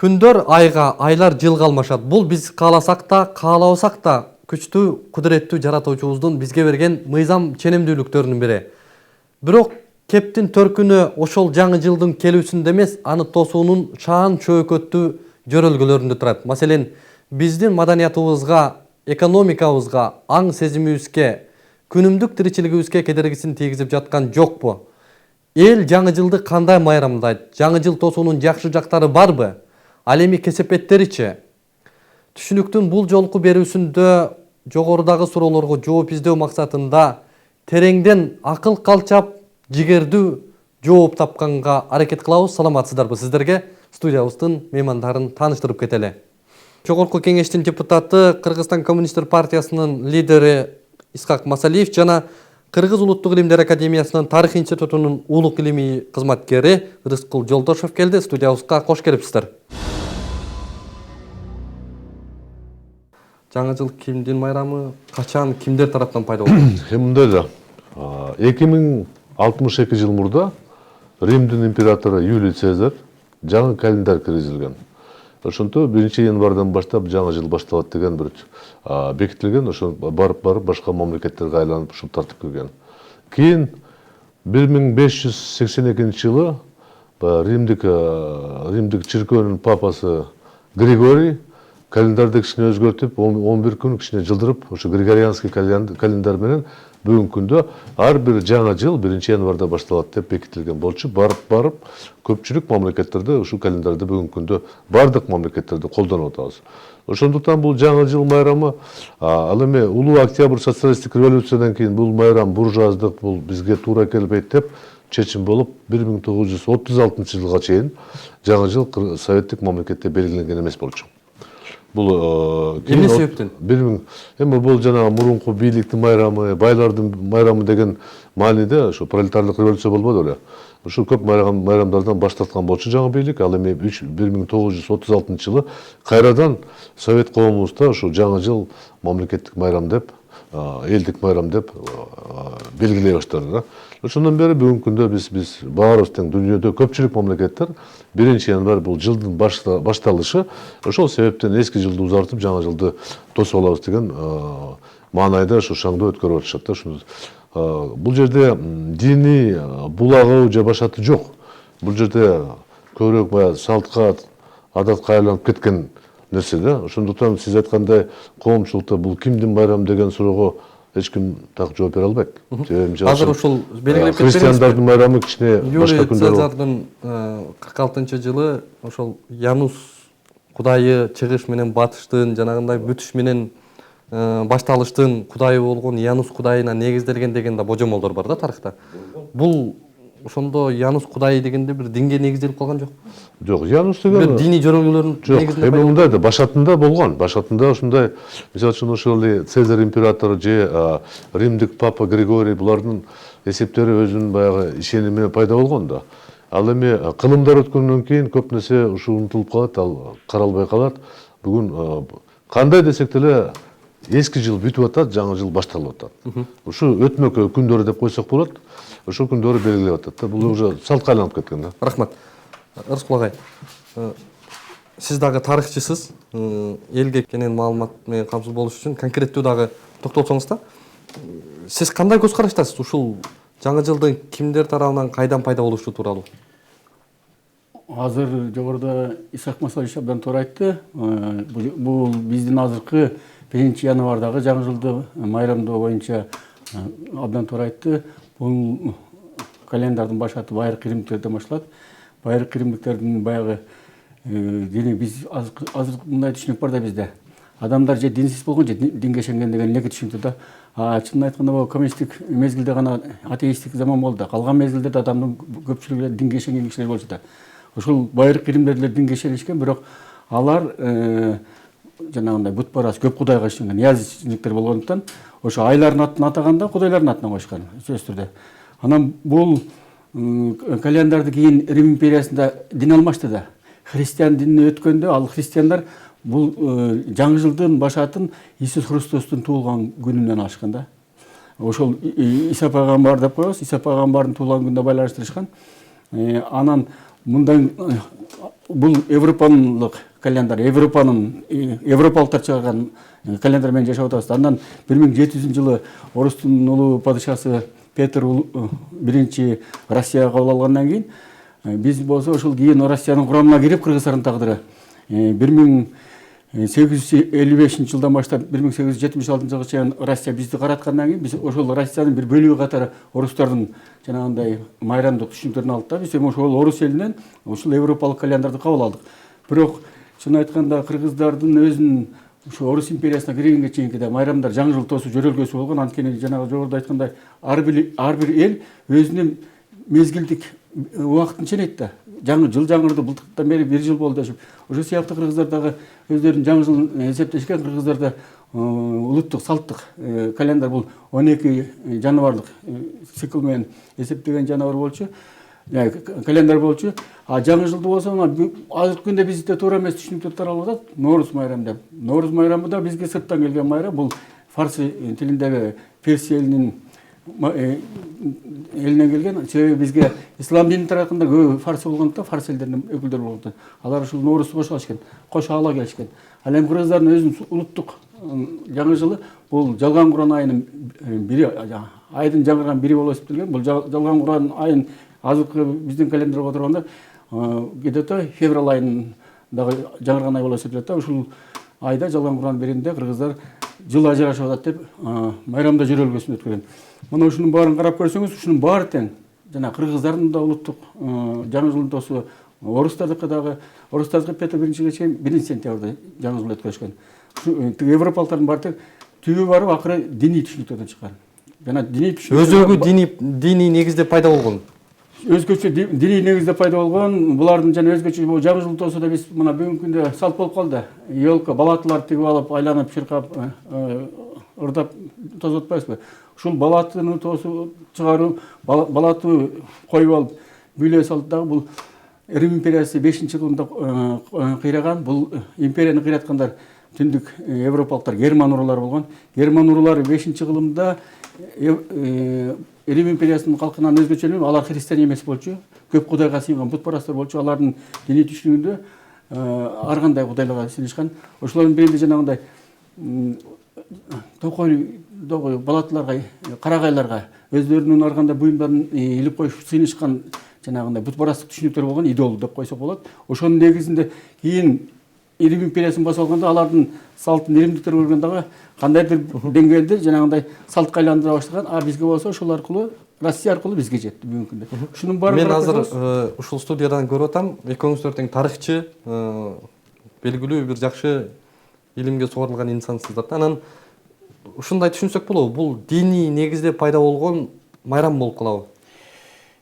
Күндөр айга, айлар жылга алмашат. Бул биз кааласак да, каалабасак да күчтүү, кудуреттүү жаратуучубуздун бизге берген мыйзам ченемдүүлүктөрүнүн бири. Бирок кептин төркүнү ошол жаңы жылдын келүүсүндө эмес, аны тосуунун шаан чөйкөттүү жөрөлгөлөрүндө турат. Маселен, биздин маданиятыбызга, экономикабызга, аң сезимибизге, күнүмдүк тиричилигибизге кедергисин тийгизип жаткан жокпу? Эл жаңы жылды кандай майрамдайт? Жаңы жыл тосуунун жакшы жактары барбы? Ал эми кесепеттеричи? Түшүнүктүн бул жолку берүүсүндө жогорудагы суроолорго жооп издөө максатында тереңден акыл калчап, жигердүү жооп тапканга аракет кылабыз. Саламатсыздарбы? Сиздерге студиябыздын меймандарын тааныштырып кетели. Жогорку кеңештин депутаты, Кыргызстан Коммунисттер партиясынын лидери Исхак Масалиев жана Кыргыз Улуттук илимдер академиясынын Тарых институтунун улук илимий кызматкери Рыскул Жолдошов келди. Студиябызга кош келипсиздер. Жаңы жыл кимдин майрамы, качан, кимдер тараптан пайда болду? Мындай да 2062 жыл мурда Римдин императору Юлий Цезарь жаңы календарь киргизилген. Ошонто 1-январдан баштап жаңы жыл башталат деген бир бекитилген. Ошо барып башка мамлекеттерге айланып ушул тартып кирген. Кийин 1582 жылы Римдик чиркөөнүн папасы Григорий календарды кичине өзгөртүп, 11 күн кичине жылдырып, ошо Григорианский календарь менен бүгүнкү күндө ар бир жаңы жыл 1-январда башталат деп бекитилген болчу. Барып көпчүлүк мамлекеттерде ушул календарды бүгүнкү күндө бардык мамлекеттерде колдонуп атабыз. Ошондуктан бул жаңы жыл майрамы ал эми улуу октябрь социалисттик революциядан кийин бул майрам буржуаздык, бул бизге туура келбейт деп чечим болуп 1936 жылга чейин жаңы жыл советтик мамлекетте белгиленген эмес болчу. Бул эмне себептен? Эми бул жана мурунку бийликтин майрамы, байлардын майрамы деген мааниде ошо пролетарлык революция болбоду беле. Ушул көп майрамдардан баш тарткан болчу жаңы бийлик. Ал эми 1936 жылы кайрадан совет коомубузда ошо жаңы жыл мамлекеттик майрам деп, элдик майрам деп белгилей баштады да. Ошондон бери бүгүнкү күндө биз баарыбыз тең, дүйнөдө көпчүлүк мамлекеттер 1-январь бул жылдын башталышы, ошол себептен эски жылды узартып жаңы жылды тосуп алабыз деген маанайда ошо шаңдоо өткөрүп атышат да. Бул жерде диний булагуу же башаты жок. Бул жерде көбүрөөк баягы салтка, адатка айланып кеткен нерсе да. Ошондуктан сиз айткандай коомчулукта бул кимдин майрамы деген суроого эч ким так жооп бере албайт. Азыр ушул белгилеп кетпеңиз. Христиандардын майрамы кичине башка күндөр. Юлий Цезардын 46-жылы ошол Янус кудайы чыгыш менен батыштын, жанагындай бүтүш менен башталыштын кудайы болгон Янус кудайына негизделген деген да божомолдор бар да тарыхта. Бул ошондо Янус кудайы дегенде бир динге негизделип калган жок? Жок, Янус деген бир диний жөрөлгөлөрдүн негизинде. Эми мындай да башатында болгон. Башатында ушундай, мисалы үчүн ошол Цезарь император же Римдик папа Григорий булардын эсептери өзүнүн баягы ишеними менен пайда болгон да. Ал эми кылымдар өткөндөн кийин көп нерсе ушу унутулуп калат, ал каралбай калат. Бүгүн кандай десек деле эски жыл бүтүп атат, жаңы жыл башталып атат. Ушу өтмөкө күндөрү деп койсок болот. Ошол күндөрү белгилеп атат да. Бул уже салтка айланып кеткен да. Рахмат. Рыскул агай, сиз дагы тарыхчысыз, элге кенен маалымат менен камсыз болуш үчүн конкреттүү дагы токтолсоңуз да. Сиз кандай көз караштасыз ушул жаңы жылдын кимдер тарабынан кайдан пайда болушу тууралуу? Азыр жогоруда Исхак Масалиев абдан туура айтты. Бул биздин азыркы 1-январдагы жаңы жылды майрамдоо боюнча абдан туура айтты. Бул календардын башаты байыркы римдиктерден башталат. Байыркы римдиктердин баягы биз азыр мындай түшүнүк бар да бизде. Адамдар же динсиз болгон же динге ишенген деген эки түшүнүктү да. Чынын айтканда бул коммунисттик мезгилде гана атеисттик заман болду. Калган мезгилдерде адамдын көпчүлүгү динге ишенген кишилер болчу да. Ошол байыркы римдерлер динге ишенишкен, бирок алар жанагындай бутпарас көп кудайга ишенген язычниктер болгондуктан ошо айлардын атын атаганда кудайлардын атынан коюшкан сөзсүз түрдө. Анан бул календарды кийин Рим империясында дин алмашты да. Христиан динине өткөндө ал христиандар бул жаңы жылдын башатын Иисус Христостун туулган күнүнөн алышкан да. Ошол Иса пайгамбар деп коебуз. Иса пайгамбардын туулган күнүнө байланыштырышкан. Анан мындан бул европалык календар, европалыктар чыгарган календар менен жашап атабыз. Андан 1700-жылы орустун улуу падышасы Петр биринчи Россияга кабыл алгандан кийин биз болсо ошол кийин Россиянын курамына кирип Кыргызстандын тагдыры 1855-жылдан баштап 1876 жылга чейин Россия бизди караткандан кийин биз ошол Россиянын бир бөлүгү катары орустардын жанагындай майрамдык түшүнүктөрүн алдык да. Биз эми ошол орус элинен ушул европалык календарды кабыл алдык. Бирок чын айтканда кыргыздардын өзүнүн ушу орус империясына киргенге чейинки да майрамдар жаңы жыл тоосу жөрөлгөсү болгон. Анткени жанагы жогоруда айткандай ар бир эл өзүнүн мезгилдик убактын ченейт да. Жаңы жыл жаңырды былтыртан бери 1 жыл болду дешип. Ошол сыяктуу кыргыздар дагы өздөрүнүн жаңы жылын эсептешкен. Кыргыздарда улуттук салттык календар бул 12 жанварлык цикл менен эсептеген жаныбар болчу. Календар болчу. А жаңы жылды болсо азыркы күндө бизде туура эмес түшүнүктөр таралып атат. Ноорус майрамы деп. Ноорус майрамы да бизге сырттан келген майрам. Бул фарсы тилиндеги Персия элинин элинен келген. Себеби бизге ислам динин таракында көп фарсы болгондуктан, фарс элдеринин өкүлдөрү болгондуктан алар ушул Ноорусу кошуп алышкан, кошо ала келишкен. Ал эми кыргыздардын өзүнүн улуттук жаңы жылы бул жалган Куран айынын бири, айдын жаңырган бири болуп эсептелген. Бул жалган Куран айын азыркы биздин календарга отурганда где-то февраль айынын дагы жаңырган ай болуп эсептелет да. Ушул айда жалган Куран биринде кыргыздар жыл ажырашып атат деп майрамда жөрөлгөсүн өткөргөн. Мына ушунун баарын карап көрсөңүз, ушунун баары тең. Жана кыргыздардын да улуттук жаңы жылын тоосу, орустардыкы дагы, орустардыкы Петр биринчиге чейин 1-сентябрда жаңы жыл өткөрүшкөн. Европалыктардын баары тең түбү барып акыры диний түшүнүктөрдөн чыккан. Жана диний өзөгү диний негизде пайда болгон. Өзгөчө диний негизде пайда болгон. Булардын жана өзгөчө жаңы жыл тоосу да биз мына бүгүнкү күндө салт болуп калды. Елка балатылар тигип алып, айланып, чыркап, ырдап тосуп атпайбызбы? Ушул балатыны тоосу чыгаруу, балаты коюп алып, бүйлөй салды дагы. Бул Рим империясы 5-кылымда кыйраган. Бул империяны кыйраткандар түндүк европалыктар, герман уруулары болгон. Герман уруулары 5-кылымда Рим империясынын калкынан өзгөчөлүгү, алар христиан эмес болчу. Көп кудайга сыйынган бутпарастар болчу. Алардын диний түшүнүгүндө ар кандай кудайларга сыйынышкан. Ошолордун биринде жанагындай токой балатыларга, карагайларга өздөрүнүн ар кандай буюмдарын илип коюп сыйынышкан жанагындай бутпарасттык түшүнүктөр болгон, идол деп койсок болот. Ошонун негизинде кийин Рим империясын басып алганда алардын салтын римдиктер көргөн дагы кандайдыр деңгээлде жанагындай салтка айландыра баштаган. А бизге болсо ошол аркылуу, Россия аркылуу бизге жетти бүгүнкү күндө. Ушунун баарын мен азыр ушул студиядан көрүп атам. Экөөңүздөр тең тарыхчы, белгилүү бир жакшы илимге сугарылган инсансыздар. Анан ушундай түшүнсөк болобу? Бул диний негизде пайда болгон майрам болуп калабы?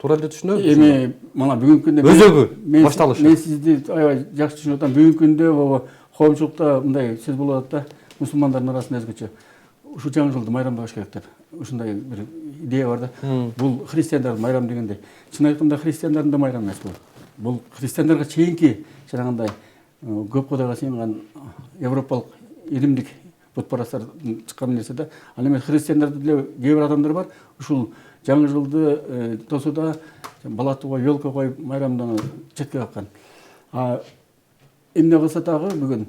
Туура эле түшүнөбү? Эми мына бүгүнкү күндө өзөгү башталышы. Мен сизди аябай жакшы түшүнүп атам. Бүгүнкү күндө коомчулукта мындай сөз болуп атат да, мусулмандардын арасында өзгөчө. Ушу жаңы жылды майрамдабаш керек деп. Ушундай бир идея бар да. Бул христиандардын майрамы дегендей. Чын айтканда христиандардын да майрамы эмес бул. Бул христиандарга чейинки жанагындай көп кудайга сыйынган европалык иримдик бутпарастар чыккан нерсе да. Ал эми христиандарды деле кээ бир адамдар бар. Ушул жаңы жылды тосуда балаты коюп, елка коюп майрамдан четке каккан. Эмне кылса дагы бүгүн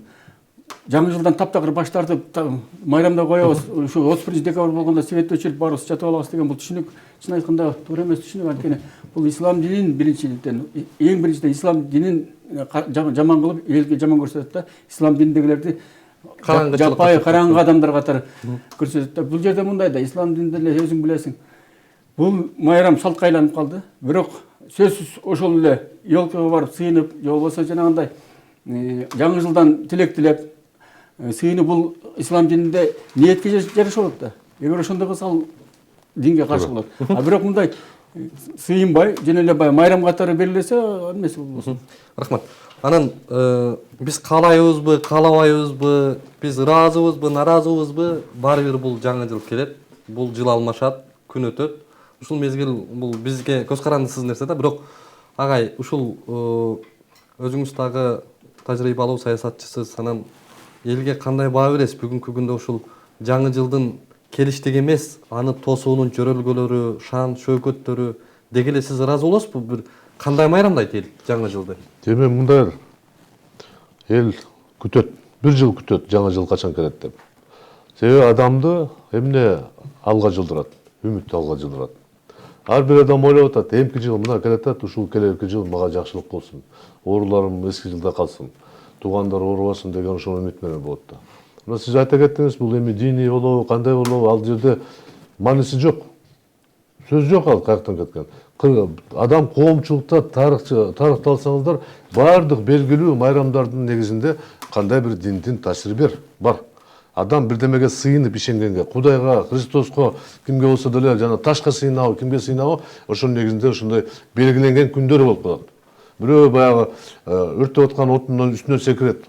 жаңы жылдан таптакыр баш тартып майрамда коебуз. Ушу 31-декабрь болгондо свет өчүрүп барыбыз жатып алабыз деген бул түшүнүк чын айтканда туура эмес түшүнүк. Анткени бул ислам динин биринчиден, эң биринчиден ислам динин жаман кылып, элге жаман көрсөтөт да. Ислам дининдегилерди жапайы караңгы адамдар катары көрсөтөт да. Бул жерде мындай да, ислам дининде эле өзүң билесиң. Бул майрам салтка айланып калды. Бирок сөзсүз ошол эле елкага барып сыйынып, же болбосо жанагындай жаңы жылдан тилек тилеп сыйынып, бул ислам дининде ниетке жараша болот да. Эгер ошондой кылса ал динге каршы болот. А бирок мындай сыйынбай, жөн эле майрам катары берилсе, эмес болсун. Рахмат. Анан биз каалайбызбы, каалабайбызбы, биз ыраазыбызбы, нараазыбызбы, баары бир бул жаңы жыл келет. Бул жыл алмашат, күн өтөт. Ушул мезгил бул бизге көз карандысыз нерсе да. Бирок агай, ушул өзүңүз дагы тажрыйбалуу саясатчысыз, анан элге кандай баа бересиз? Бүгүнкү күндө ушул жаңы жылдын келиштиги эмес, аны тосуунун жөрөлгөлөрү, шан шөкөттөрү деги эле сиз ыраазы болосузбу? Бир кандай майрамдайт эл жаңы жылды? Мен мындай эл күтөт, 1 жыл күтөт жаңа жыл качан келет деп. Себеби адамды эмне алга жылдырат, үмүт алга жылдырат. Ар бир адам ойлоп атат, эмки жыл мына келет, ушул келерки жыл мага жакшылык болсун, ооруларым эски жылда калсын, туугандар оорубасын деген ошол үмүт менен болот да. Мына сиз айта кеттиңиз, бул эми диний болобу, кандай болобу, ал жерде мааниси жок. Сөз жок ал каяктан кеткен. Адам коомчулукта тарыхты алсаңыздар, баардык белгилүү майрамдардын негизинде кандай бир диндин таасири бар. Адам бирдемеге сыйынып ишенгенге, Кудайга, Христоска, кимге болсо деле жана ташка сыйынабы, кимге сыйынабы, ошонун негизинде ошондой белгиленген күндөр болуп калат. Бирөө баягы өртөп аткан отунун үстүнө секирет.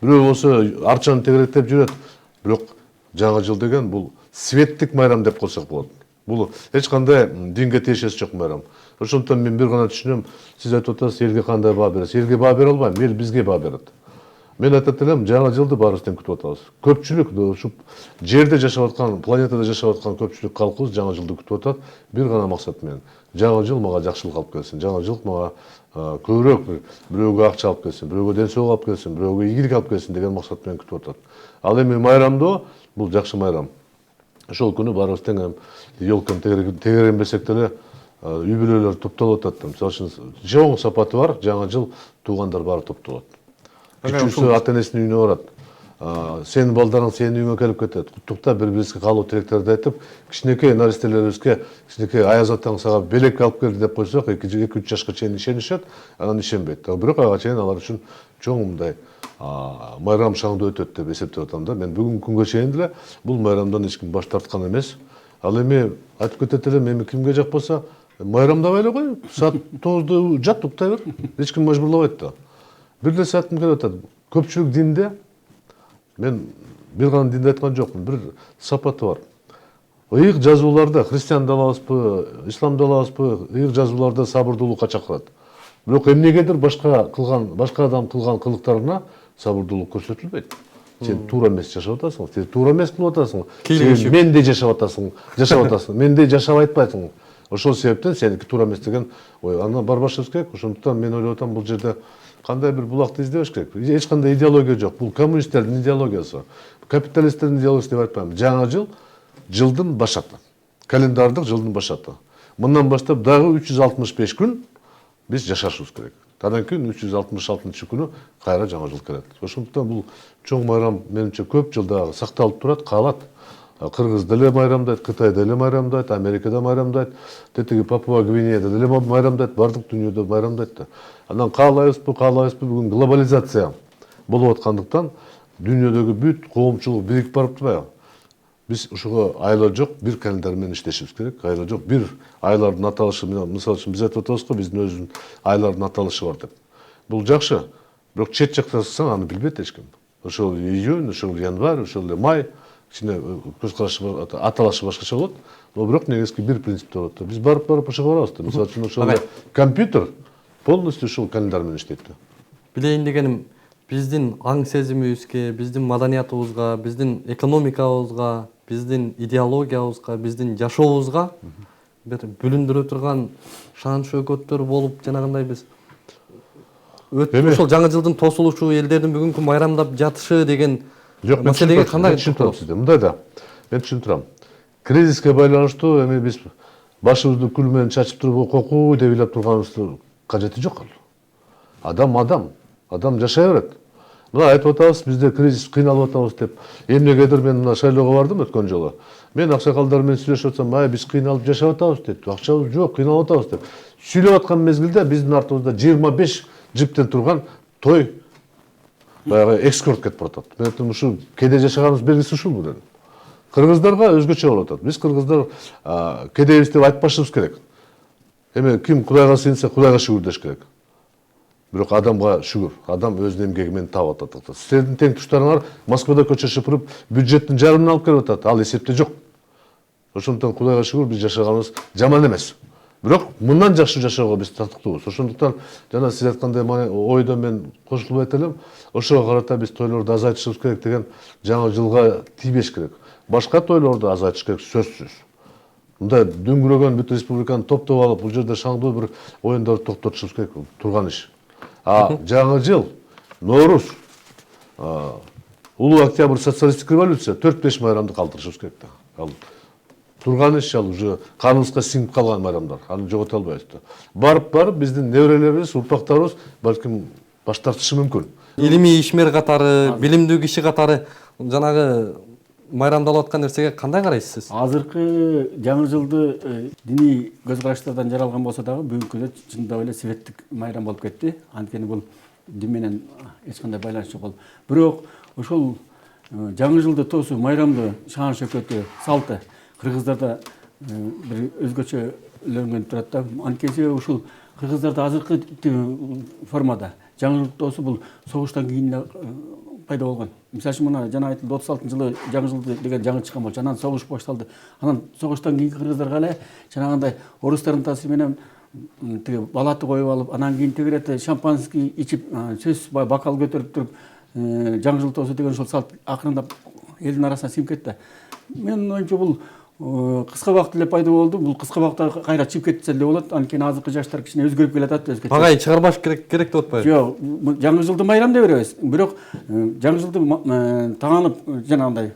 Бирөө болсо арчаны тегеректеп жүрөт. Бирок жаңа жыл деген бул светтик майрам деп койсок болот. Бул эч кандай динге тиешеси жок майрам. Ошондуктан мен бир гана түшүнөм, сиз айтып атасыз, элге кандай баа бересиз? Элге баа бере албайм, эл бизге баа берет. Мен айтат элем, жаңа жылды баарыбыз тең күтүп атабыз. Көпчүлүк ушу жерде жашап аткан, планетада жашап аткан көпчүлүк калкыбыз жаңа жылды күтүп атат. Бир гана максат менен. Жаңа жыл мага жакшылык алып келсин. Жаңа жыл мага көбүрөөк бирөөгө акча алып келсин, бирөөгө ден соолук алып келсин, бирөөгө ийгилик алып келсин деген максат менен күтүп атат. Ал эми майрамдоо бул жакшы майрам. Ошол күнү баарыбыз тең елканы тегеренбесек деле үй бүлөлөр топтолуп атат. Мисалы үчүн чоң сапаты бар, жаңа жыл туугандар баары топтолот. Күчүүсү ата энесинин үйүнө барат. Сенин балдарың сенин үйүңө келип кетет. Куттуктап бири-бирибизге каалоо тилектерди айтып, кичинекей наристелерибизге, кичинекей аяз атаң сага белек алып келди деп койсок, 2-3 жашка чейин ишенишет, анан ишенбейт. Бирок ага чейин алар үчүн чоң мындай майрам шаңдуу өтөт деп эсептеп атам да. Мен бүгүнкү күнгө чейин деле бул майрамдан эч ким баш тарткан эмес. Ал эми айтып кетет элем, эми кимге жакпаса, майрамдабай эле кой, саат 9-да жат, уктай бер. Эч ким мажбурлабайт да. Бир эле айткым келип атат. Көпчүлүк динде, мен бир гана динди айткан жокмун, бир сапаты бар. Ыйык жазууларда, христианда алабызбы, исламда алабызбы, ыйык жазууларда сабырдуулукка чакырат. Бирок эмнегедир башка адам кылган кылыктарына сабырдуулук көрсөтүлбөйт. Сен туура эмес жашап атасың, сен туура эмес кылып атасың. Сен мендей жашап атасың, мендей жашап айтпайсың. Ошол себептен сеники туура эмес деген ой. Андан барбашыбыз керек. Ошондуктан мен ойлоп атам, бул жерде кандай бир булакты издебеш керек. Эч кандай идеология жок. Бул коммунисттердин идеологиясы. Капиталисттердин идеологиясы деп айтпайм. Жаңа жыл жылдын башаты. Календардык жылдын башаты. Мындан баштап дагы 365 күн биз жашашыбыз керек. Андан кийин 366-күнү кайра жаңа жыл келет. Ошондуктан бул чоң майрам менимче көп жылда сакталып турат, калат. Кыргыз деле майрамдайт, Кытай деле майрамдайт, Америкада майрамдайт, тетиги Папуа Гвинеяда деле майрамдайт, бардык дүйнөдө майрамдайт да. Анан каалайбызбы, бүгүн глобализация болуп аткандыктан дүйнөдөгү бүт коомчулук бириктип барып атпайбы? Биз ушуга айла жок, бир календар менен иштешибиз керек. Айла жок, бир айлардын аталышы менен, мисалы үчүн биз айтып атабыз го, биздин өзүнүн айлардын аталышы бар деп. Бул жакшы, бирок чет жакта саң аны билбейт эч ким. Ошол июнь, ошол январь, ошол май, кичине көз карашы аталышы башкача болот. Но бирок негизги бир принципте болот. Биз барып ошого барабыз да. Мисалы үчүн ошол компьютер полностью ушул календар менен иштейт да. Билейин дегеним, биздин аң сезимибизге, биздин маданиятыбызга, биздин экономикабызга, биздин идеологиябызга, биздин жашообузга бир бүлүндүрө турган шаан шөкөттөр болуп, жанагындай биз ошол жаңы жылдын тосулушу, элдердин бүгүнкү майрамдап жатышы деген маселеге кандай түшүнүп сизди? Мындай да, мен түшүнүп турам. Кризиске байланыштуу эми биз башыбызды күл менен чачып туруп кокуй деп ыйлап турганыбыздын кажети жок. Адам жашай берет. Мына айтып атабыз, бизде кризис, кыйналып атабыз деп. Эмнегедир мен мына шайлоого бардым өткөн жолу. Мен аксакалдар менен сүйлөшүп атсам, биз кыйналып жашап атабыз дейт. Акчабыз жок, кыйналып атабыз деп. Сүйлөп аткан мезгилде биздин артыбызда 25 жиптен турган той баягы экскорт кетип баратат. Мен айттым, ушу кеде жашаганыбыз белгиси ушулбу дедим. Кыргыздарга өзгөчө болуп атат. Биз кыргыздар кедейбиз деп айтпашыбыз керек. Эми ким Кудайга сыйынса, Кудайга шүгүр деш керек. Бирок адамга шүгүр, адам өзүнүн эмгеги менен таап атат. Силердин тең туштарыңар Москвада көчө шыпырып, бюджеттин жарымын алып келип атат. Ал эсепте жок. Ошондуктан Кудайга шүгүр, биз жашаганыбыз жаман эмес. Бирок мындан жакшы жашоого биз татыктуубуз. Ошондуктан жана сиз айткандай ойдо мен кошулуп айта элем, ошого карата биз тойлорду азайтышыбыз керек деген жаңы жылга тийбеш керек. Башка тойлорду азайтыш керек, сөзсүз. Мындай дөңгүрөгөн бүт республиканы топтоп алып, бул жерде шаңдуу бир оюндарды токтотушубуз керек турган иш. Жаңы жыл, Норуз, улуу октябрь социалисттик революция 4-5 майрамды калтырышыбыз керек да. Ал турган иш, ал уже каныбызга сиңип калган майрамдар. Аны жогото албайбыз да. Барып биздин неберелерибиз, урпактарыбыз балким баш тартышы мүмкүн. Илимий ишмер катары, билимдүү киши катары жанагы майрамдалып аткан нерсеге кандай карайсыз сиз? Азыркы жаңы жылды диний көз караштардан жаралган болсо дагы бүгүнкү күндө чындап эле светтик майрам болуп кетти. Анткени бул дин менен эч кандай байланыш жок болуп. Бирок ошол жаңы жылды тосуу майрамды шаан шөкөтү салты кыргыздарда бир өзгөчөлөнгөн турат да. Анткени ушул кыргыздарда азыркы формада жаңы жылды тосуу бул согуштан кийин пайда болгон. Мисалы үчүн мына жана айтылды 36-жылы жаңы жылды деген жаңы чыккан болчу. Анан согуш башталды. Анан согуштан кийинки кыргыздарга эле жанагындай орустардын таасири менен тиги балаты коюп алып, анан кийин тегирете шампанский ичип, сөз бокал көтөрүп туруп жаңы жыл тосуу деген ошол салт акырындап элдин арасына сиңип кетти. Менин оюмча бул кыска убакытта эле пайда болду. Бул кыска убакытта кайра чыгып кетсе эле болот. Анткени азыркы жаштар кичине өзгөрүп келатат, өзгөчө. Багай чыгарбаш керек деп атпайбы? Жок, жаңы жылды майрам деп беребиз. Бирок жаңы жылды таанып жанагындай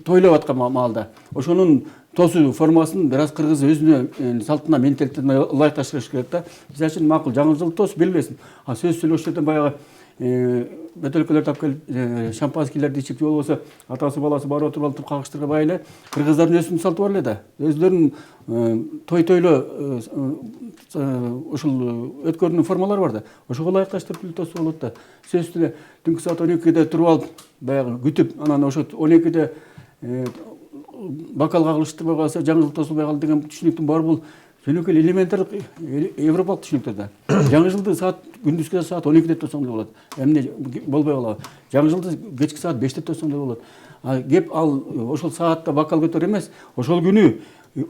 тойлоп аткан маалда ошонун тосуу формасын бир аз кыргыз өзүнө салтына, менталитетине ылайыкташтырыш керек да. Мисалы үчүн макул жаңы жылды тосуп белгилесин. Сөз сүйлөшүү жерден баягы бөтөлкөлөр тап келип шампанскийлерди ичип, же болбосо атасы баласы барып отуруп алып кагыштырбай эле кыргыздардын өзүнүн салты бар эле да. Өзүлөрүнүн тойлоо ушул өткөрүүнүн формалары бар да. Ошого ылайыкташтырып тосуу болот да. Сөзсүз эле түнкү саат 12-де туруп алып, баягы күтүп, анан ошо 12-де бокал кагылыштырбай калса жаңы жыл тосулбай калды деген түшүнүктүн баары бул жөнөкөй элементардык европалык түшүнүктөр да. Жаңы жылды күндүзгү саат 12-де тосоң да болот. Эмне болбой калабы. Жаңы жылды кечки саат 5-те тосоң да болот. Кеп ал ошол саатта бокал көтөр эмес, ошол күнү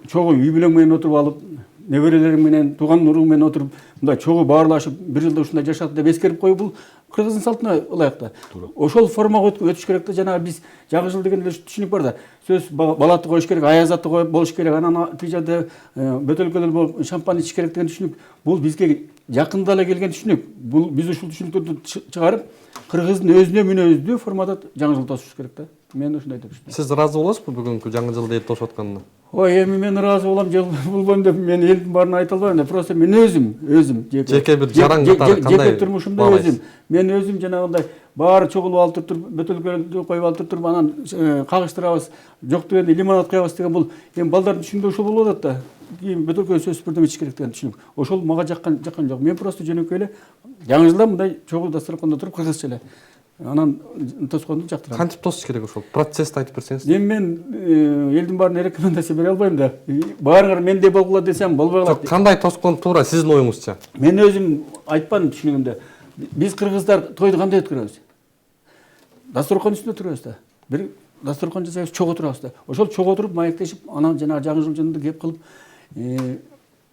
чогуу үй бүлөң менен отуруп алып, неберелериң менен, тууган уруң менен отуруп, мындай чогуу баарлашып, бир жылда ушундай жашат деп эскерип коюу бул кыргыздын салтына ылайыктуу. Ошол формага өтүш керек да. Жана биз жаңы жыл деген эле түшүнүк бар да. Сөз балаты коюш керек, аязаты болуш керек, анан тиги жерде бөтөлкөлөр болуп шампань ичиш керек деген түшүнүк. Бул бизге жакында эле келген түшүнүк. Бул биз ушул түшүнүктөрдү чыгарып, кыргыздын өзүнө мүнөздүү формада жаңы жыл тосуш керек да. Мен ушундай деп түшүнөм. Сиз ыраазы болосузбу бүгүнкү жаңы жылды эл тосуп атканына? Ой, эми мен ыраазы болом же болбойм деп мен элдин баарын айта албайм да. Просто мен өзүм жеке бир жараң катары кандай жеке турмушумда өзүм. Мен өзүм жанагындай баары чогулуп алып туруп, бөтөлкөлөрдү коюп алып туруп, анан кагыштырабыз, жок дегенде лимонад куябыз деген бул эми балдардын түшүнүгүндө ошол болуп атат да. Кийин бөтөлкө сөзсүз бирдеме ичиш керек деген түшүнүк. Ошол мага жаккан жок. Мен просто жөнөкөй эле жаңы жылда мындай чогуу дасторкондо туруп кыргызча эле анан тосконду жактырам. Кантип тосуш керек ошол? Процессти айтып берсеңиз. Эми мен элдин баарына рекомендация бере албайм да. Баарыңар мендей болгула десем болбой калат. Кандай тоскон туура сиздин оюңузча? Мен өзүм айтпадым түшүнүгүмдө. Биз кыргыздар тойду кандай өткөрөбүз? Дасторкон үстүндө турабыз да. Бир дасторкон жасайбыз, чогуу турабыз да. Ошол чогуу туруп маектешип, анан жана жаңы жыл жөнүндө кеп кылып,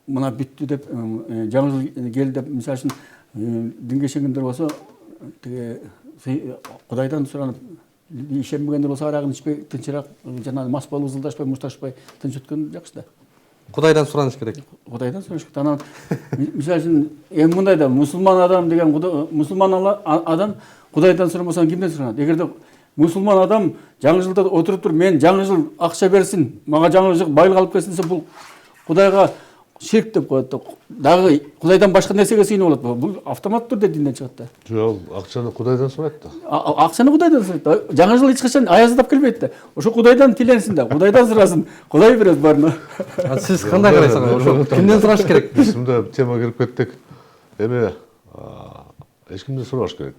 мына бүттү деп, жаңы жыл келди деп, мисалы үчүн динге ишенгендер болсо, тиги Кудайдан суранып, ишенбегендер болсо арагын ичпей, тынчыраак, жана мас болуп, ызылдашпай, мушташпай тынч өткөн жакшы да. Кудайдан сураныш керек. Кудайдан сураш керек. Анан мисалы үчүн эми мындай да, мусулман адам деген мусулман адам Кудайдан сурамаса кимден суранат? Эгерде мусулман адам жаңы жылда отуруп туруп, мен жаңы жыл акча берсин, мага жаңы жыл байлык алып келсин десе, бул Кудайга ширк деп коет да. Дагы Кудайдан башка нерсеге сыйынып болот. Бул автоматтуу түрдө динден чыгат да. Жок, акчаны Кудайдан сурайт да. Акчаны Кудайдан сурайт. Жаңы жыл эч качан аяздап келбейт да. Ошо Кудайдан тиленсин да. Кудайдан сурасын. Кудай берет баарына. Сиз кандай карайсыз? Ошо кимден сураш керек? Биз мында тема кирип кеттик. Эми эч кимден сураш керек.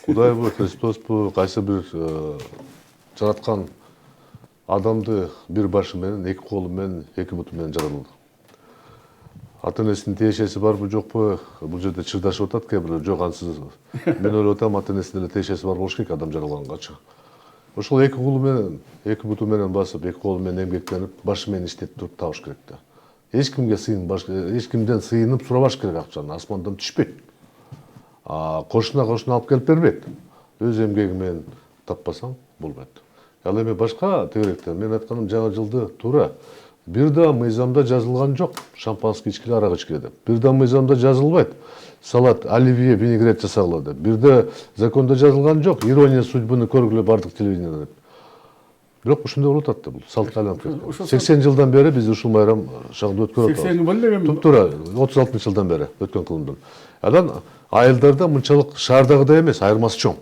Кудайбы, Христоспу, кайсы бир жараткан адамды бир башы менен, эки колу менен, эки буту менен жаралды. Ата энесинин тиешеси барбы, жокпу? Бул жерде чырдашып атат кээ бирөө. Жок, ансыз. Мен ойлоп атам, ата энесинин деле тиешеси бар болуш керек адам жаралганганча. Ошол эки колу менен, эки буту менен басып, эки колу менен эмгектенип, башы менен иштеп туруп табыш керек да. Эч кимден сыйынып сурабаш керек акчаны, асмандан түшпөйт. Кошуна алып келип бербейт. Өз эмгеги менен таппасаң болбойт. Ал эми башка тегеректен мен айтканым жаңы жылды туура бир да мыйзамда жазылган жок. Шампанский ичкиле, арак ичкиле деп. Бир да мыйзамда жазылбайт. салат, оливье, винегрет жасалады. Бирде законда жазылган жок, ирония судьбаны көргүлө бардык телевидениеде деп. Бирок ушундай болуп атат да бул салтка айланып кеткен. 80 жылдан бери биз ушул майрам шаңды өткөрүп атабыз. 80 болду эми. Туптура 36-жылдан бери өткөн кылымдан. Анан айылдарда мынчалык шаардагыдай эмес, айырмасы чоң.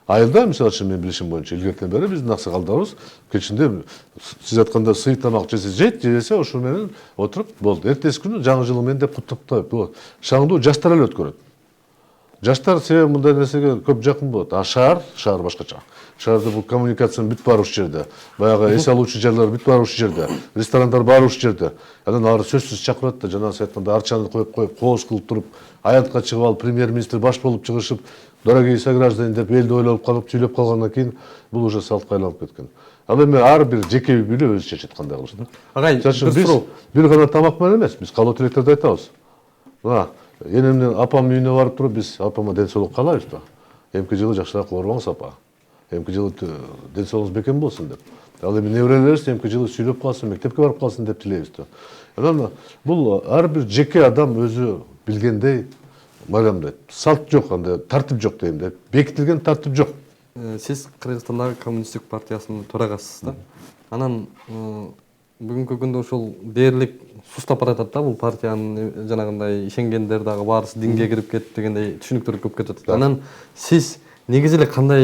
Айылда мисалы үчүн мен билишим боюнча илгертен бери биздин аксакалдарыбыз кечинде сиз айтканда сый тамак жесе жейт, жесе ошо менен отуруп болду. Эртеси күнү жаңы жыл менен деп куттуктап, шаңдуу жаштар эле өткөрөт. Жаштар себеби мындай нерсеге көп жакын болот. А шаар башкача. Шаарда бул коммуникациянын бүт баары ушул жерде. Баягы эс алуучу жерлер бүт баары ушул жерде. Ресторандар баары ушул жерде. Анан ары сөзсүз чакырат да, жана сиз айтканда арчаны коюп кооз кылып туруп, аянтка чыгып алып, премьер-министр баш болуп чыгышып, дорогие сограждане деп элди ойлоп калып, сүйлөп калгандан кийин бул уже салтка айланып кеткен. Ал эми ар бир жеке үй бүлө өзү чечет кандай кылышты. Агай, Биз бир гана тамак менен эмес, биз калоо тилектерди айтабыз. Мына энемдин апамдын үйүнө барып туруп биз апама ден соолук каалайбыз да. Эмки жылы жакшыраак оорубаңыз апа. Эмки жылы ден соолугуңуз бекем болсун деп. Ал эми неберелерибиз эмки жылы сүйлөп калсын, мектепке барып калсын деп тилейбиз да. Анан бул ар бир жеке адам өзү билгендей майрамдайт. Салт жок, андай тартип жок дейм да. Бекитилген тартип жок. Сиз Кыргызстандагы коммунисттик партиясынын төрагасысыз да. Анан бүгүнкү күндө ушул дээрлик сустап баратат да бул партиянын жанагындай ишенгендер дагы баарысы динге кирип кетти дегендей түшүнүктөр көп кетип атат. Анан сиз негизи эле кандай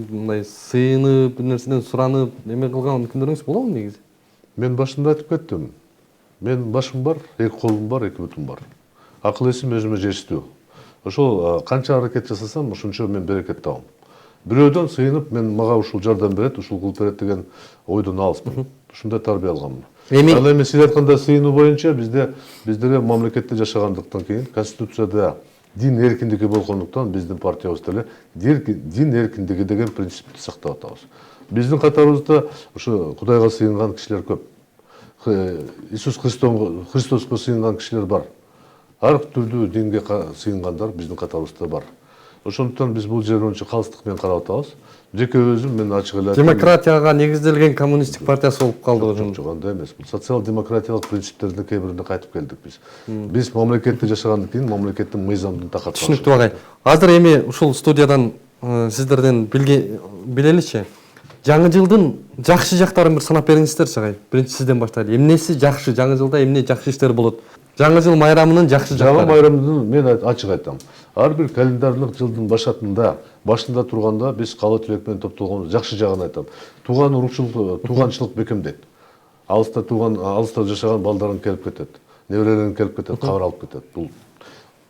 мындай сыйынып, бир нерседен суранып, эме кылган күндөрүңүз болобу негизи? Мен башында айтып кеттим. Мен башым бар, эки колум бар, эки бутум бар. Акыл эсим өзүмө жетиштүү. Ошол канча аракет жасасам, ошончо мен берекет табам. Бирөөдөн сыйынып, мага ушул жардам берет, ушул кылып берет деген ойдон алыспын. Ушундай тарбия алганмын. Ал эми сиз айтканда сыйынуу боюнча биздерге мамлекетте жашагандыктан кийин конституцияда дин эркиндиги болгондуктан биздин партиябыз деле дин эркиндиги деген принципти сактап атабыз. Биздин катарыбызда ушу Кудайга сыйынган кишилер көп. Иисус Христоска сыйынган кишилер бар. Ар түрдүү динге сыйынгандар биздин катарыбызда бар. Ошондуктан биз бул жер боюнча калыстык менен карап атабыз. Жеке өзүм мен ачык эле Демократияга негизделген коммунисттик партиясы болуп калды ошон. Жок, андай эмес. Бул социал-демократиялык принциптердин кээ бирине кайтып келдик биз. Биз мамлекетте жашагандан кийин мамлекеттин мыйзамдын такат. Түшүнүктүү агай. Азыр эми ушул студиядан сиздерден билеличи. Жаңы жылдын жакшы жактарын бир санап бериңиздерчи агай. Биринчи сизден баштайлы. Эмнеси жакшы? Жаңы жылда эмне жакшы иштер болот? Жаңы жыл майрамынын жакшы жактары. Жаңы майрамдын мен ачык айтам. Ар бир календарлык жылдын башында турганда биз каалоо тилек менен топтолгон жакшы жагын айтам. Тууганчылык бекемдейт. Алыста жашаган балдарын келип кетет. Неберелерин келип кетет, кабар алып кетет. Бул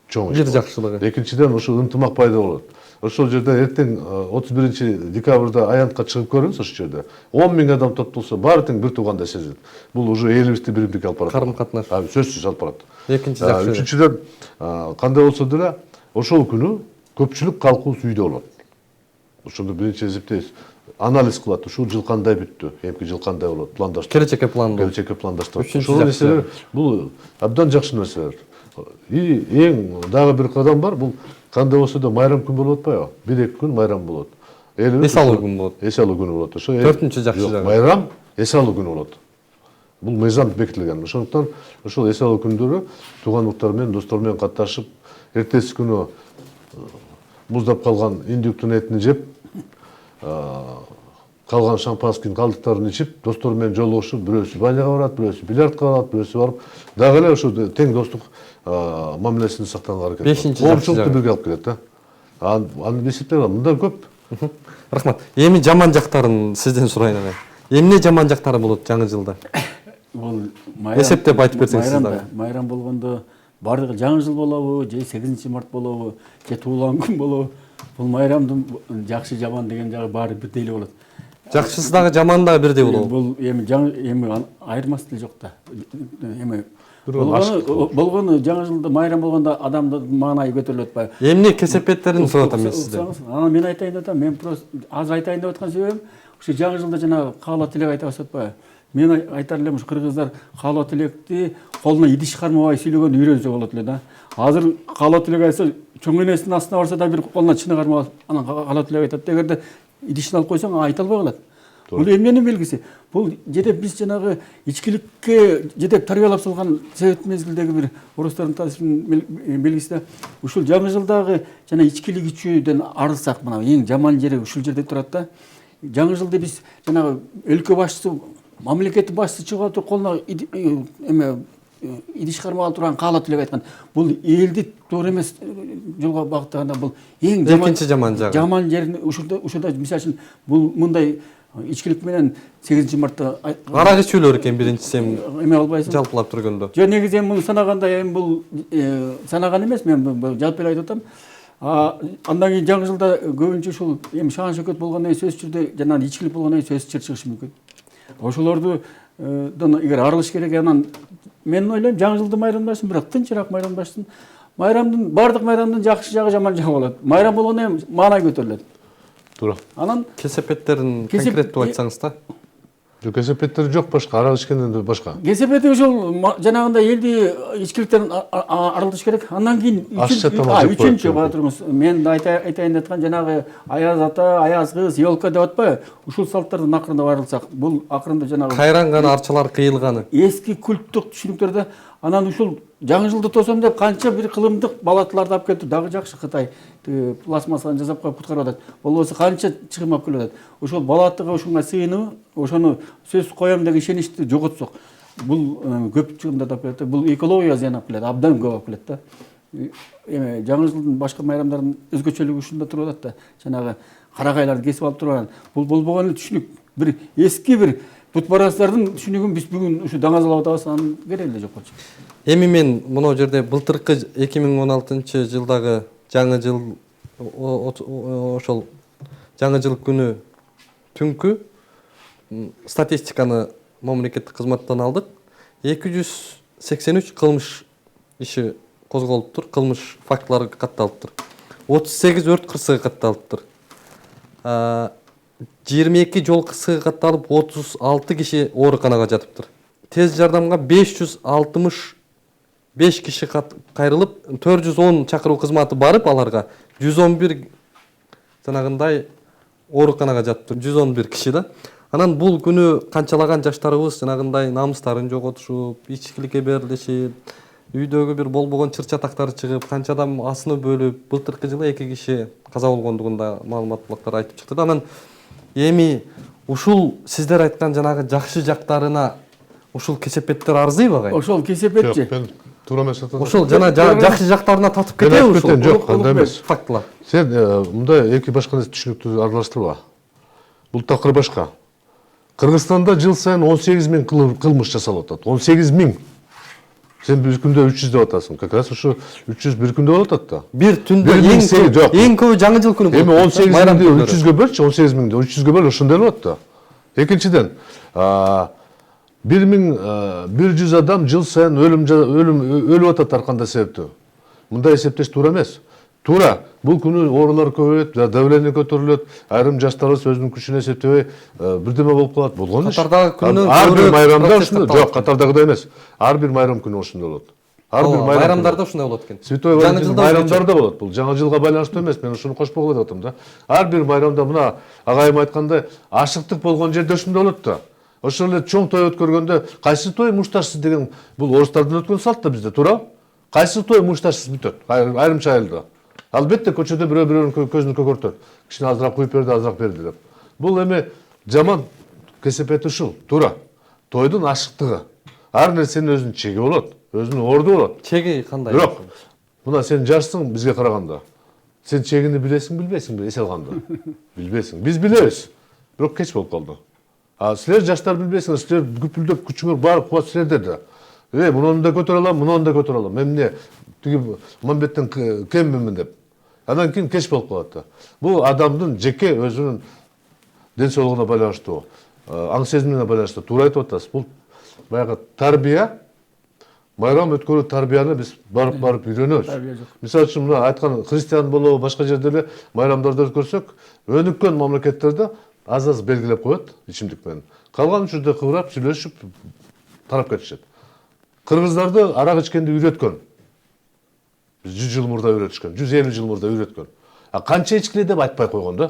чоң иш. Бир жакшылыгы. Экинчиден ошол ынтымак пайда болот. Ошол жерде эртең 31-декабрда аянтка чыгып көрүңүз ошол жерде. 10 000 адам топтолсо баары тең бир туугандай сезилет. Бул уже элибизди биримдикке алып барат. Карым катнаш. Сөзсүз алып барат. Экинчи жакшы. Үчүнчүдөн кандай болсо деле ошол күнү көпчүлүк калкыбыз үйдө болот. Ошондо биринчи эсептейбиз. Анализ кылат. Ушул жыл кандай бүттү, эмки жыл кандай болот, пландаштырып. Келечекке пландоо. Келечекке пландаштырып. Ошол нерселер бул абдан жакшы нерселер. И эң дагы бир кадам бар, бул кандай болсо да майрам күн болуп атпайбы? 1-2 күн майрам болот. Эс алуу күнү болот. Эс алуу күнү болот. Ошо 4-чү жакшы жагы. Майрам эс алуу күнү болот. Бул мыйзам бекитилген. Ошондуктан ошол эс алуу күндөрү туугандыктар менен, достор менен катташып, эртеси күнү буздап калган индюктун этин жеп, калган шампанскийдин калдыктарын ичип, достор менен жолугушуп, бирөөсү баняга барат, бирөөсү бильярдка барат, бирөөсү барып, дагы эле ошо тең достук мамилесин сактаганга аракет кылат. 5-чи Коомчулукту бирге алып келет да. Аны эсептеп мындай көп. Рахмат. Эми жаман жактарын сизден сурайын агай. Эмне жаман жактары болот жаңы жылда? Бул эсептеп айтып берсеңиз сиз дагы. Майрам болгондо бардыгы жаңы жыл болобу, же 8-март болобу, же туулган күн болобу, бул майрамдын жакшы жаман деген жагы баары бирдей эле болот. Жакшысы дагы жаманы дагы бирдей болобу? Бул эми айырмасы деле жок да. Эми болгону жаңы жылда майрам болгондо адамдын маанайы көтөрүлөт атпайбы? Эмне кесепеттерин сурап атам мен сизден. Анан мен айтайын деп атам, мен просто азыр айтайын деп аткан себебим ушу жаңы жылда жана каалоо тилек айтабыз атпайбы? Мен айтар элем ушу кыргыздар каалоо тилекти колуна идиш кармабай сүйлөгөндү үйрөнсө болот эле да. Азыр каалоо тилек айтса чоң энесинин астына барса да бир колуна чыны кармап анан каалоо тилек айтат. Эгерде идишин алып койсоң айта албай калат. Бул эмненин белгиси? Бул жетеп биз жанагы ичкиликке жетеп тарбиялап салган совет мезгилдеги бир орустардын таасиринин белгиси да. Ушул жаңы жылдагы жана ичкилик ичүүдөн арылсак, мына эң жаман жери ушул жерде турат да. Жаңы жылда биз жанагы өлкө башчысы, мамлекеттин башчысы чыгып туруп колуна эме идиш кармагалы турган каала түлөп айткан. Бул элди туура эмес жолго багыттаганда бул эң экинчи жаман жагы. Жаман жерин ушунда мисалы үчүн бул мындай ичкилик менен 8 мартта Арак ичүүлөр экен биринчиси эме албайсың. жалпылап тургондо. Жөн негизи муну санаганда эми бул санаган эмес, мен жалпы эле айтып атам. Андан кийин жаңы жылда көбүнчө ушул эми шаан шөкөт болгондон кийин сөз түрдө жана ичкилик болгондон кийин сөз чыгышы мүмкүн. Ошолорду эгер арылыш керек, анан мен ойлойм жаңы жылды майрамдашсын, бирок тынчыраак майрамдашсын. Майрамдын бардык майрамдын жакшы жагы, жаман жагы болот. Майрам болгондон кийин маанай көтөрүлөт. Туура. Анан Кесепеттерин конкреттеп айтсаңыз да. Кесепеттер жок, башка арак ичкенден башка. кесепети ушул жанагындай элди ичкиликтен арылтыш керек. Андан кийин үчүнчү бара турыңуз. Мен айтайын деп аткан жанагы аяз ата, аяз кыз, елка деп атпайбы? Ушул салттардан акырындап арылсак, бул акырында жанагы Кайранган арчалар кыйылганы. эски культтук түшүнүктөрдө анан ушул жаңы жылды тосом деп канча бир кылымдык балатларды алып келип дагы жакшы Кытай пластмассаны жасап коюп куткарып атат. Болбосо канча чыгым алып келип атат. Ошол балатыга ушунга сыйынып, ошону сөз коем деген ишеничти жоготсок, бул көп чыгымдарды алып келет. Бул экология зыян алып келет, абдан көп алып келет да. Эми жаңы жылдын башка майрамдардын өзгөчөлүгү ушунда туруп атат да. Жанагы карагайларды кесип алып турган, бул болбогон эле түшүнүк. Бир эски бир бутпарастардын түшүнүгүн биз бүгүн ушу даңазалап атабыз, анын кереги эле жок болчу. Эми мен мына жерде былтыркы 2016-жылдагы жаңы жыл ошол жаңы жыл күнү түнкү статистиканы мамлекеттик кызматтан алдык. 283 кылмыш иши козголуптур, кылмыш фактылары катталыптыр. 38 өрт кырсыгы катталыптыр. 22 жол кырсыгы катталып, 36 киши ооруканага жатыптыр. Тез жардамга 565 киши кайрылып, 410 чакыруу кызматы барып, аларга 111 жанагындай ооруканага жатыптыр. 111 киши да. Анан бул күнү канчалаган жаштарыбыз жанагындай намыстарын жоготушуп, ичкиликке берилишип, үйдөгү бир болбогон чыр-чатактар чыгып, канча адам асынып бөлүп, былтыркы жылы 2 киши каза болгондугунда маалымат булактар айтып чыкты. Анан эми ушул сиздер айткан жанагы жакшы жактарына ушул кесепеттер арзыйбы агай? Ошол кесепетчи. Жок, мен туура эмес атам. Ошол жана жакшы жактарына татып кетеби ушул? Жок, андай эмес. Фактылар. Сен мындай эки башка нерсе түшүнүктү аралаштырба. Бул такыр башка. Кыргызстанда жыл сайын 18 миң кылмыш жасалып атат. 18 миң. Сен бир күндө 300 деп атасың. Как раз ушу 300 бир күндө болуп атат да. Бир түндө эң көбү жаңы жыл күнү. Эми 18 миңди 300гө бөлчү, 18 миңди 300гө бөл, ошондой болот да. Экинчиден, 1100 адам жыл сайын өлүп атат ар кандай себептүү. Мындай эсептеш туура эмес. Туура, бул күнү оорулар көбөйөт, давление көтөрүлөт, айрым жаштарыбыз өзүнүн күчүнө эсептебей бирдеме болуп калат. Болгон иш. Катардагы күнү ар бир майрамда ушундай, жок, катардагыдай эмес. Ар бир майрам күнү ошондой болот. Ар бир майрамдарда ушундай болот экен. Святой Валентин майрамдарда болот. Бул жаңы жылга байланыштуу эмес, мен ушуну кошпогой деп атам да. Ар бир майрамда мына агайым айткандай ашыктык болгон жерде ушундай болот да. Ошол эле чоң той өткөргөндө кайсы той мушташсыз деген бул орустардын өткөн салт да бизде, туура? Кайсы той мушташсыз бүтөт? Айрымча айылда. Албетте көчөдө бирөө-бирөөнүн көзүн көгөртөт. Кичине азыраак куюп берди, азыраак берди деп. Бул эми жаман кесепети ушул, туура. Тойдун ашыктыгы. Ар нерсенин өзүнүн чеги болот, өзүнүн орду болот. Чеги кандай? Бирок, мына сен жашсың бизге караганда. Сен чегини билесиң, билбейсиңби эс алганда? Билбейсиң. Биз билебиз. Бирок кеч болуп калды. Силер жаштар билбейсиңер, силер күпүлдөп күчүңөр бар кубат силерде да. Муну да көтөрө алам, муну да көтөрө алам. Мен эмне тиги Мамбеттен кеммин деп. Андан кийин кеч болуп калат да. Бул адамдын жеке өзүнүн ден соолугуна байланыштуу, аң сезимине байланыштуу. Туура айтып атасыз. Бул баягы тарбия, майрам өткөрүү тарбияны биз барып үйрөнөбүз. Мисалы үчүн мына айткан христиан болобу, башка жерде эле майрамдарды өткөрсөк, өнүккөн мамлекеттерде аз белгилеп коет ичимдик менен. Калган жерде кыбырап, сүйлөшүп тарап кетишет. Кыргыздарды арак ичкенди үйрөткөн. 100 жыл мурда үйрөтүшкөн, 150 жыл мурда үйрөткөн. Канча ичкиле деп айтпай койгон да.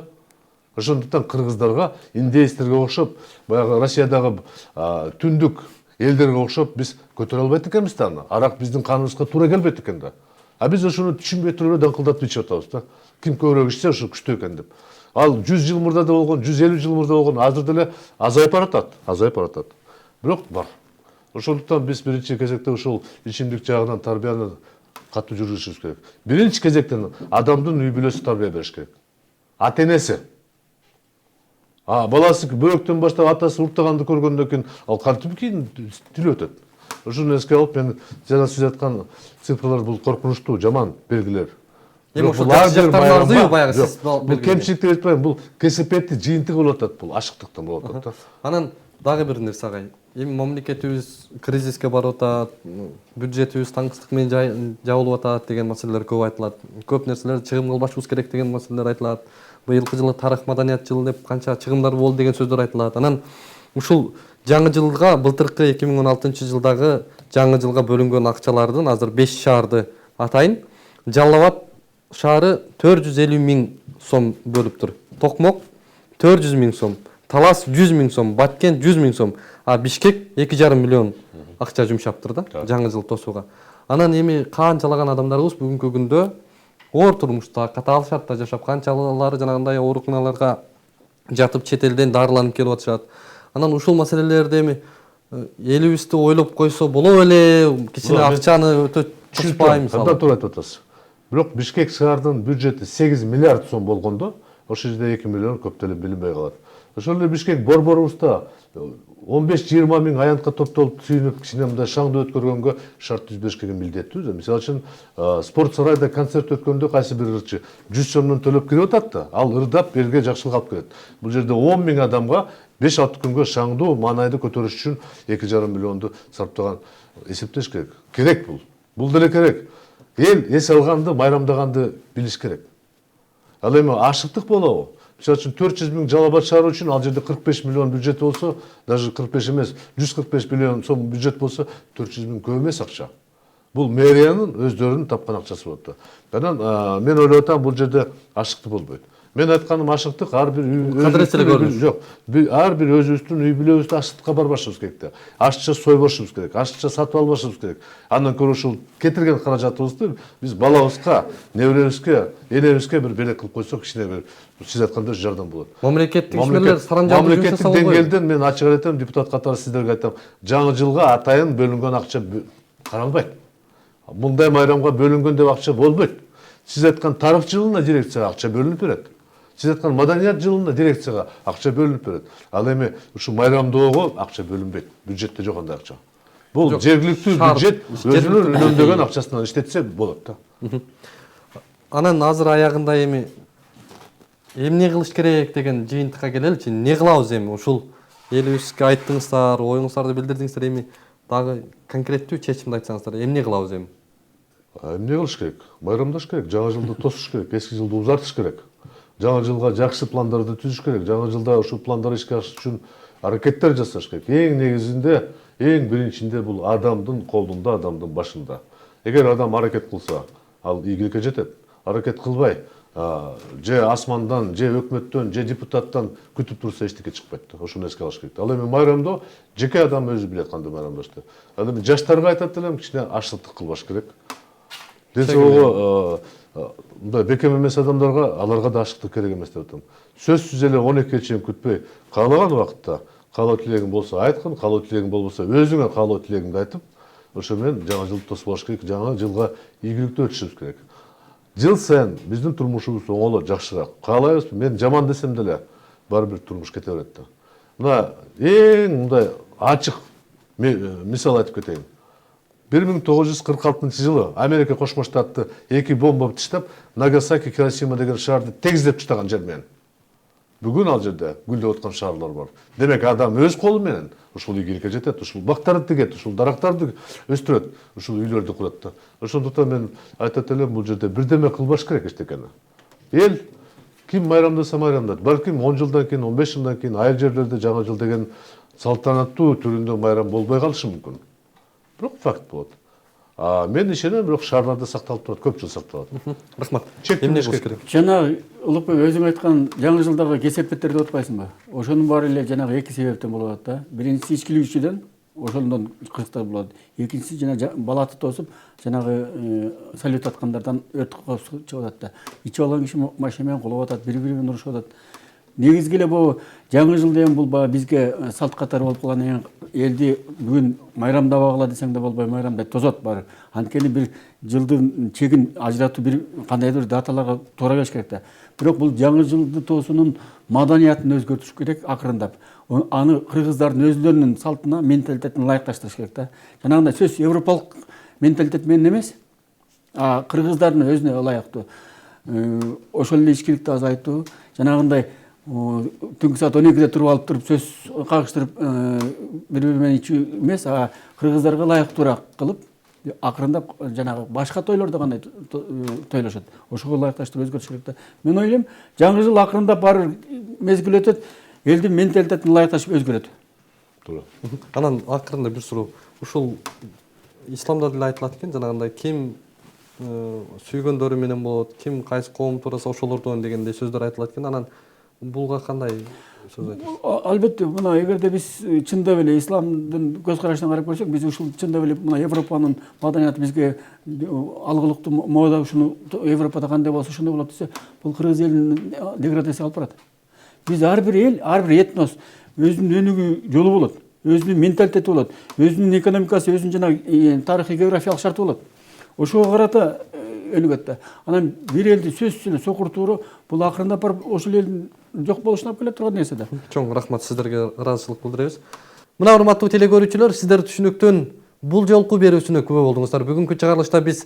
Ошондуктан кыргыздарга, индеецтерге окшоп, баягы Россиядагы түндүк элдерге окшоп биз көтөрө албайт экенбиз да аны. Арак биздин каныбызга туура келбейт экен да. А биз ошону түшүнбөй туруп даңкылдатып ичип атабыз да. Ким көбүрөөк ичсе ошо күчтүү экен деп. Ал 100 жыл мурда да болгон, 150 жыл мурда болгон, азыр деле азайып баратат. Бирок бар. Ошондуктан биз биринчи кезекте ушул ичимдик жагынан тарбияны катуу жүргүзүшүбүз керек. Биринчи кезектен адамдын үй бүлөсү тарбия бериш керек. Ата энеси. Баласы бөбөктөн баштап атасы уртаганды көргөндөн кийин ал кантип кийин тилип өтөт. Ошону эске алып, мен жана сиз айткан цифрлар бул коркунучтуу, жаман белгилер. Эми ошо жакшы жактарын арзуу баягы сиз бул кемчиликти айтпайм, бул кесепетти жыйынтыгы болуп атат, бул ашыктыктан болуп атат да. Анан дагы бир нерсе агай. Эми мамлекетибиз кризиске барып атат, бюджетибиз таңсыздык менен жабылып атат деген маселелер көп айтылат. Көп нерселер чыгым кылбашыбыз керек деген маселелер айтылат. Быйылкы жылы тарых маданият жылы деп канча чыгымдар болду деген сөздөр айтылат. Анан ушул жаңы жылга, былтыркы 2016 жылдагы жаңы жылга бөлүнгөн акчалардын азыр 5 шаарды атайын. Жалал Абад шаары 450 000 сом бөлүптүр. Токмок 400 000 сом, Талас 100 000 сом, Баткен 100 000 сом, а Бишкек 2,5 миллион акча жумшаптыр да жаңы жыл тосууга. Анан эми канчалаган адамдарыбыз бүгүнкү күндө оор турмушта, катаал шартта жашап, канчалары жанагындай ооруканаларга жатып, чет элден дарыланып келип атышат. Анан ушул маселелерди эми элибизди ойлоп койсо боло эле, кичине акчаны өтө чыкпай мисалы. Абдан туура айтып атасыз. Бирок Бишкек шаарынын бюджети 8 миллиард сом болгондо, ошол жерде 2 миллион көптөлүп билинбей калат. Ошол эле Бишкек борборубузда 15-20 000 аянтка топтолуп сүйүнүп, кичине мындай шаңды өткөргөнгө шарт түзбөш керек милдеттүү. Мисалы үчүн спорт сарайда концерт өткөндө кайсы бир ырчы 100 сомдон төлөп кирип атат да, ал ырдап элге жакшылык алып келет. Бул жерде 10 000 адамга 5-6 күнгө шаңдуу маанайды көтөрүш үчүн 2,5 миллионду сарптаган эсептеш керек. Керек бул. Бул деле керек. Эл эс алганды, майрамдаганды билиш керек. Ал эми ашыктык болобу? Мисалы үчүн 400 000 Жалал Абад шаары үчүн ал жерде 45 миллион бюджет болсо, даже 45 эмес, 145 миллион сом бюджет болсо, 400 000 көп эмес акча. Бул мэриянын өздөрүнүн тапкан акчасы болот да. Анан мен ойлоп атам, бул жерде ашыктык болбойт. Мен айтканым ашыктык ар бир жок. Ар бир өзүбүздүн үй бүлөбүздө ашыктыкка барбашыбыз керек да. Ашча сойбошубуз керек, ашча сатып албашыбыз керек. Андан көрө ушул кетирген каражатыбызды биз балабызга, неберебизге, энебизге бир белек кылып койсок, кичине бир сиз айткандай жардам болот. Мамлекеттик ишмерлер сарамжалып мамлекеттик деңгээлден мен ачык айтам, депутат катары сиздерге айтам, жаңы жылга атайын бөлүнгөн акча каралбайт. Мындай майрамга бөлүнгөн деп акча болбойт. Сиз айткан тарых жылына дирекцияга акча бөлүнүп берет. Сиз айткан маданият жылына дирекцияга акча бөлүнүп берет. Ал эми ушу майрамдоого акча бөлүнбөйт. Бюджетте жок андай акча. Бул жергиликтүү бюджет өзүнүн үнөмдөгөн акчасынан иштетсе болот да. Анан азыр аягында эми эмне кылыш керек деген жыйынтыкка келеличи. Не кылабыз эми? Ушул элибизге айттыңыздар, оюңуздарды билдирдиңиздер, эми дагы конкреттүү чечимди айтсаңыздар, эмне кылабыз эми? Эмне кылыш керек? Майрамдаш керек, жаңы жылды тосуш керек, эски жылды узартыш керек. Жаңы жылга жакшы пландарды түзүш керек. Жаңы жылда ушул пландарды ишке ашырыш үчүн аракеттер жасаш керек. Эң негизинде, эң биринчинде бул адамдын колунда, адамдын башында. Эгер адам аракет кылса, ал ийгиликке жетет. Аракет кылбай, же асмандан, же өкмөттөн, же депутаттан күтүп турса эчтеке чыкпайт да. Ошону эске алыш керек. Ал эми майрамдоо жеке адам өзү билет кандай майрамдашты. Ал эми жаштарга айтат элем, кичине ашыктык кылбаш керек. Ден соолугу мындай бекем эмес адамдарга, аларга да ашыктык керек эмес деп атам. Сөзсүз эле 12-ге чейин күтпөй, каалаган убакытта каалоо тилегиң болсо айткын, каалоо тилегиң болбосо өзүңө каалоо тилегиңди айтып, ошо менен жаңы жылды тосуп алыш керек, жаңы жылга ийгиликтүү өтүшүбүз керек. Жыл сайын биздин турмушубуз оңолот, жакшыраак. Каалайбызбы? Мен жаман десем деле баары бир турмуш кете берет да. Мына эң мындай ачык мисал айтып кетейин. 1946 жылы Америка Кошмо Штатты 2 бомба таштап, Нагасаки, Хиросима деген шаарды тегиздеп таштаган жер менен. Бүгүн ал жерде гүлдөп аткан шаарлар бар. Демек адам өз колу менен ушул ийгиликке жетет, ушул бактарды тигет, ушул дарактарды өстүрөт, ушул үйлөрдү курат да. Ошондуктан мен айтат элем, бул жерде бирдеме кылбаш керек эчтекени. Эл ким майрамдаса майрамдайт. Балким 10 жылдан кийин, 15 жылдан кийин айыл жерлерде жаңы жыл деген салтанаттуу түрүндө майрам болбой калышы мүмкүн. Бирок факт болот. Мен ишенем, бирок шаарларда сакталып турат, көп жыл сакталат. Рахмат. Чектүү Эмне болуш кылыш керек. керек? Жанагы Улукбек өзүң айткан жаңы жылдагы кесепеттерди отпайсыңбы? Ошонун баары эле жанагы эки себептен болуп атат да. Биринчиси ичкилигичүүдөн, ошондон кырсыктар болот. Экинчиси жана балаты тосуп, жанагы салют аткандардан өрт коопсуздук чыгып атат да. Ичип алган киши машина менен кулап атат, бири менен урушуп атат. Негизги эле бул жаңы жыл деген бул баягы бизге салт катары болуп калган элди бүгүн майрамдабагыла десең да болбой, майрамдай тозот баары. Анткени бир жылдын чегин ажыратуу бир кандайдыр даталарга туура келиш керек да. Бирок бул жаңы жылды тоосунун маданиятын өзгөртүш керек акырындап. Аны кыргыздардын өзлөрүнүн салтына, менталитетине ылайыкташтырыш керек да. Жанагындай сөз европалык менталитет менен эмес, кыргыздардын өзүнө ылайыктуу. Ошол эле ичкиликти азайтуу, жанагындай түнкү саат 12-де туруп алып туруп сөз кагыштырып бири менен ичүү эмес, кыргыздарга ылайыктуураак кылып, акырындап жанагы башка тойлордо кандай тойлошот, ошого ылайыкташтырып өзгөртүш керек да. Мен ойлойм, жаңы жыл акырындап баары мезгил өтөт, элдин менталитетин ылайыкташып өзгөрөт. Туура. Анан акырында бир суроо. Ушул исламда деле айтылат экен, жанагындай ким сүйгөндөрү менен болот, ким кайсы коом тураса ошолордон дегендей сөздөр айтылат экен. Анан булга кандай сөз айтасыз? Албетте, мына эгерде биз чындап эле исламдын көз карашынан карап көрсөк, биз ушул чындап эле мына Европанын маданияты бизге алгылыктуу мода ушуну Европада кандай болсо ошондой болот десе, бул кыргыз элинин деградацияга алып барат. Биз ар бир эл, ар бир этнос өзүнүн өнүгүү жолу болот, өзүнүн менталитети болот, өзүнүн экономикасы, өзүнүн жана тарыхый географиялык шарты болот. Ошого карата өнүгөт да. Анан бир элди сөзсүз эле сокур тууру бул акырындап барып ошол элдин жок болушуна алып келе турган нерсе да. Чоң рахмат, сиздерге ыраазычылык билдиребиз. Мына урматтуу теле сиздер түшүнүктүн бул жолку берүүсүнө күбө болдуңуздар. Бүгүнкү чыгарылышта биз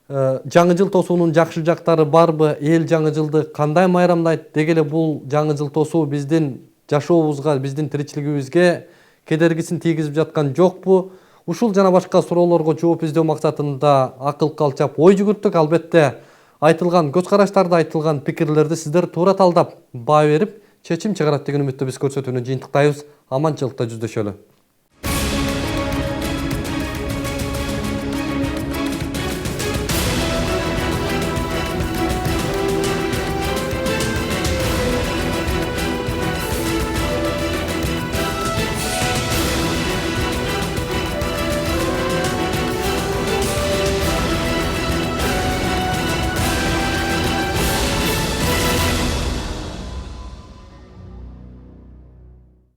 жаңы жыл тосуунун жакшы жактары барбы, эл жаңы жылды кандай майрамдайт, деги эле бул жаңы жыл тосуу биздин жашообузга, биздин тиричилигибизге кедергисин тийгизип жаткан жокпу? Ушул жана башка суроолорго жооп издөө максатында акыл калчап ой жүгүрттүк. Албетте айтылган көз караштарды, айтылган пикирлерди сиздер туура талдап, баа берип, чечим чыгарат деген үмүттү биз көрсөтүүнү жыйынтыктайбыз. Аманчылыкта жүздөшөлү.